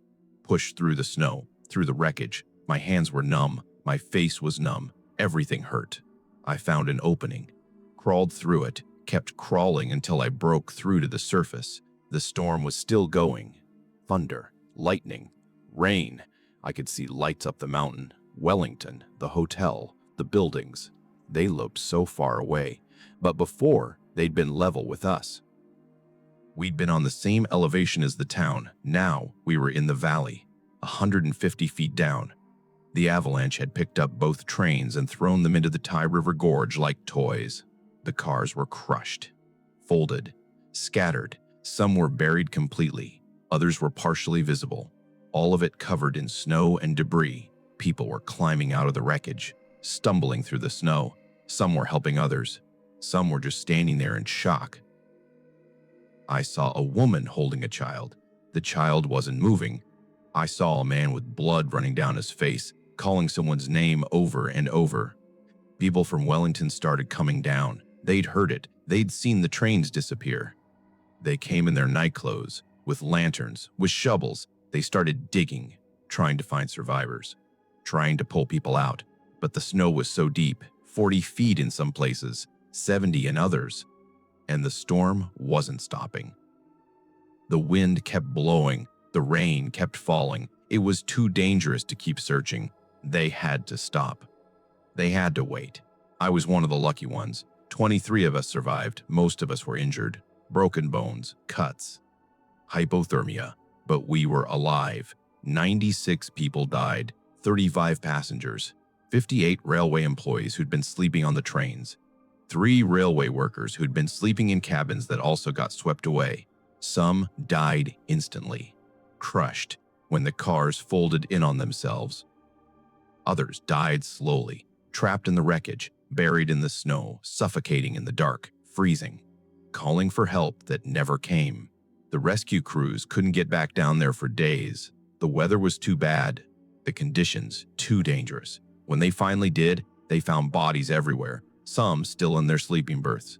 pushed through the snow, through the wreckage. My hands were numb, my face was numb, everything hurt. I found an opening, crawled through it, kept crawling until I broke through to the surface. The storm was still going. Thunder, lightning, rain. I could see lights up the mountain. Wellington, the hotel, the buildings. They looked so far away, but before, they'd been level with us. We'd been on the same elevation as the town. Now we were in the valley, 150 feet down. The Avalanche had picked up both trains and thrown them into the Ty River Gorge like toys. The cars were crushed, folded, scattered. Some were buried completely. Others were partially visible. All of it covered in snow and debris. People were climbing out of the wreckage, stumbling through the snow. Some were helping others. Some were just standing there in shock. I saw a woman holding a child. The child wasn't moving. I saw a man with blood running down his face, calling someone's name over and over. People from Wellington started coming down. They'd heard it. They'd seen the trains disappear. They came in their night clothes, with lanterns, with shovels. They started digging, trying to find survivors, trying to pull people out. But the snow was so deep, 40 feet in some places, 70 in others, and the storm wasn't stopping. The wind kept blowing, the rain kept falling. It was too dangerous to keep searching. They had to stop. They had to wait. I was one of the lucky ones. 23 of us survived. Most of us were injured. Broken bones, cuts, hypothermia, but we were alive. 96 people died, 35 passengers, 58 railway employees who'd been sleeping on the trains, 3 railway workers who'd been sleeping in cabins that also got swept away. Some died instantly, crushed when the cars folded in on themselves. Others died slowly, trapped in the wreckage, buried in the snow, suffocating in the dark, freezing, calling for help that never came. The rescue crews couldn't get back down there for days. The weather was too bad, the conditions too dangerous. When they finally did, they found bodies everywhere, some still in their sleeping berths,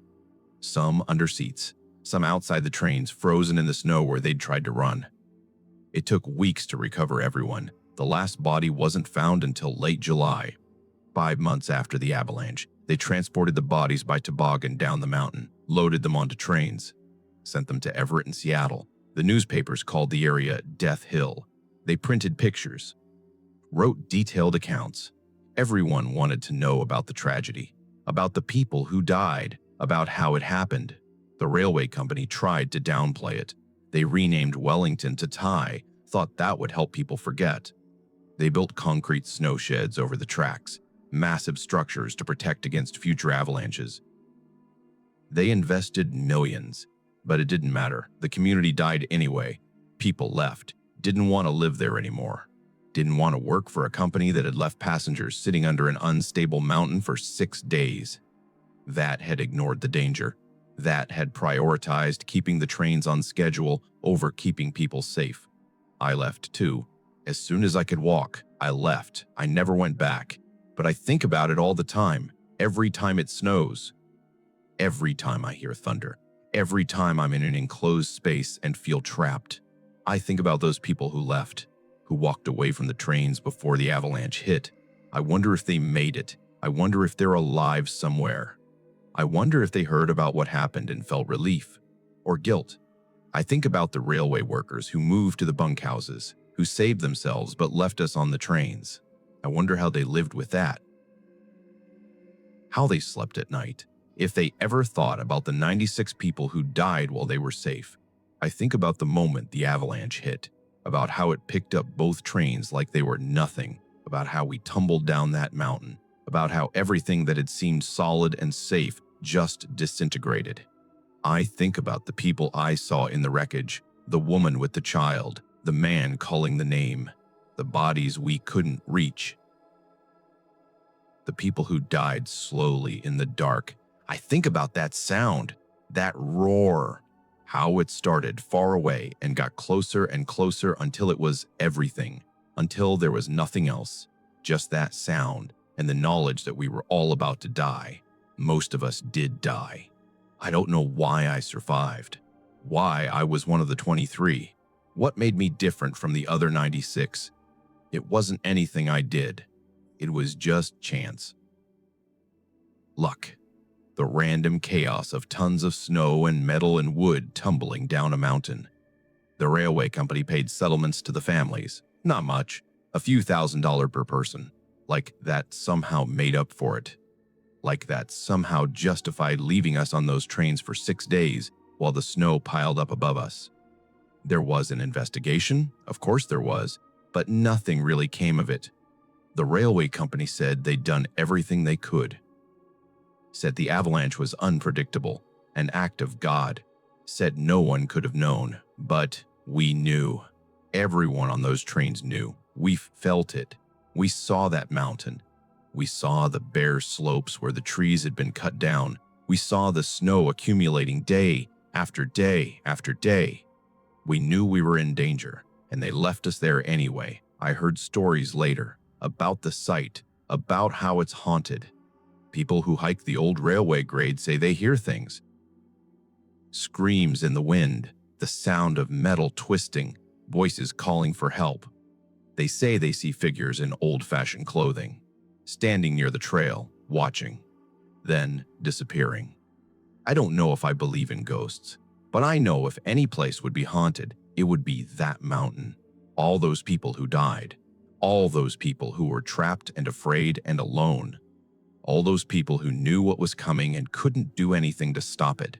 some under seats, some outside the trains frozen in the snow where they'd tried to run. It took weeks to recover everyone. The last body wasn't found until late July. 5 months after the avalanche, they transported the bodies by toboggan down the mountain, loaded them onto trains, sent them to Everett and Seattle. The newspapers called the area Death Hill. They printed pictures, wrote detailed accounts. Everyone wanted to know about the tragedy, about the people who died, about how it happened. The railway company tried to downplay it. They renamed Wellington to Thai, thought that would help people forget. They built concrete snow sheds over the tracks, massive structures to protect against future avalanches. They invested millions, but it didn't matter. The community died anyway. People left, didn't want to live there anymore, didn't want to work for a company that had left passengers sitting under an unstable mountain for 6 days. That had ignored the danger. That had prioritized keeping the trains on schedule over keeping people safe. I left too. As soon as I could walk, I left. I never went back. But I think about it all the time. Every time it snows. Every time I hear thunder. Every time I'm in an enclosed space and feel trapped. I think about those people who left, who walked away from the trains before the avalanche hit. I wonder if they made it. I wonder if they're alive somewhere. I wonder if they heard about what happened and felt relief or guilt. I think about the railway workers who moved to the bunkhouses, who saved themselves but left us on the trains. I wonder how they lived with that. How they slept at night. If they ever thought about the 96 people who died while they were safe. I think about the moment the avalanche hit, about how it picked up both trains like they were nothing, about how we tumbled down that mountain, about how everything that had seemed solid and safe just disintegrated. I think about the people I saw in the wreckage, the woman with the child, the man calling the name, the bodies we couldn't reach, the people who died slowly in the dark. I think about that sound, that roar, how it started far away and got closer and closer until it was everything, until there was nothing else, just that sound and the knowledge that we were all about to die. Most of us did die. I don't know why I survived, why I was one of the 23, what made me different from the other 96. It wasn't anything I did. It was just chance. Luck. The random chaos of tons of snow and metal and wood tumbling down a mountain. The railway company paid settlements to the families. Not much, a few $1,000s per person. Like that somehow made up for it. Like that somehow justified leaving us on those trains for 6 days while the snow piled up above us. There was an investigation, of course there was, but nothing really came of it. The railway company said they'd done everything they could. Said the avalanche was unpredictable, an act of God. Said no one could have known, but we knew. Everyone on those trains knew. We felt it. We saw that mountain. We saw the bare slopes where the trees had been cut down. We saw the snow accumulating day after day after day. We knew we were in danger, and they left us there anyway. I heard stories later about the site, about how it's haunted. People who hike the old railway grade say they hear things. Screams in the wind, the sound of metal twisting, voices calling for help. They say they see figures in old-fashioned clothing, standing near the trail, watching, then disappearing. I don't know if I believe in ghosts, but I know if any place would be haunted, it would be that mountain. All those people who died, all those people who were trapped and afraid and alone, all those people who knew what was coming and couldn't do anything to stop it.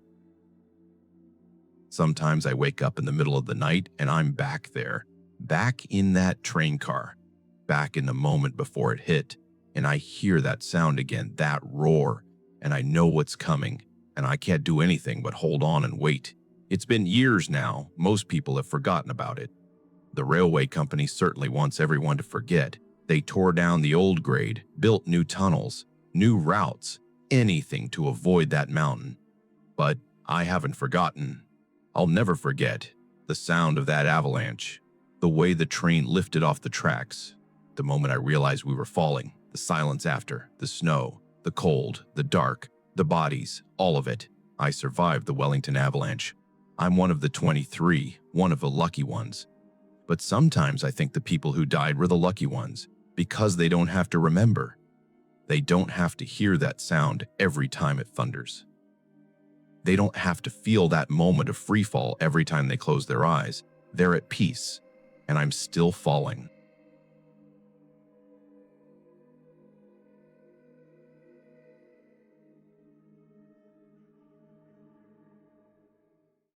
Sometimes I wake up in the middle of the night and I'm back there, back in that train car, back in the moment before it hit, and I hear that sound again, that roar, and I know what's coming, and I can't do anything but hold on and wait. It's been years now. Most people have forgotten about it. The railway company certainly wants everyone to forget. They tore down the old grade, built new tunnels, new routes, anything to avoid that mountain. But I haven't forgotten. I'll never forget the sound of that avalanche, the way the train lifted off the tracks, the moment I realized we were falling, the silence after, the snow, the cold, the dark, the bodies, all of it. I survived the Wellington avalanche. I'm one of the 23, one of the lucky ones. But sometimes I think the people who died were the lucky ones because they don't have to remember. They don't have to hear that sound every time it thunders. They don't have to feel that moment of freefall every time they close their eyes. They're at peace, and I'm still falling.